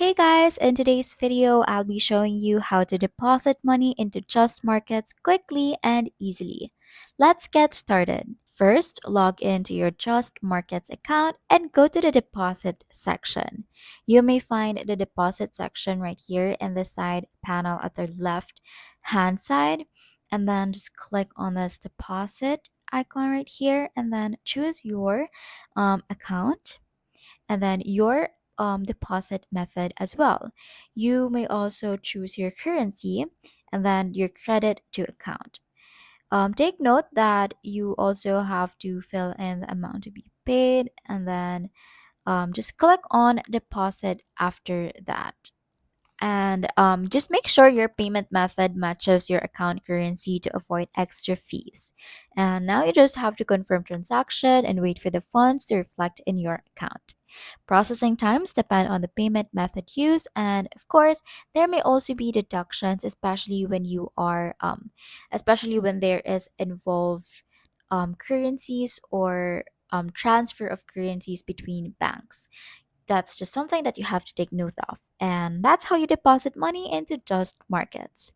Hey guys, in today's video, I'll be showing you how to deposit money into Just Markets quickly and easily. Let's get started. First, log into your Just Markets account and go to the deposit section. You may find the deposit section right here in the side panel at the left hand side, and then just click on this deposit icon right here and then choose your account and then your deposit method as well. You may also choose your currency and then your credit to account. Take note that you also have to fill in the amount to be paid and then just click on deposit after that. And just make sure your payment method matches your account currency to avoid extra fees. And now you just have to confirm transaction and wait for the funds to reflect in your account. Processing times depend on the payment method used, and of course, there may also be deductions, especially when there is involved currencies or transfer of currencies between banks. That's just something that you have to take note of. And that's how you deposit money into Just Markets.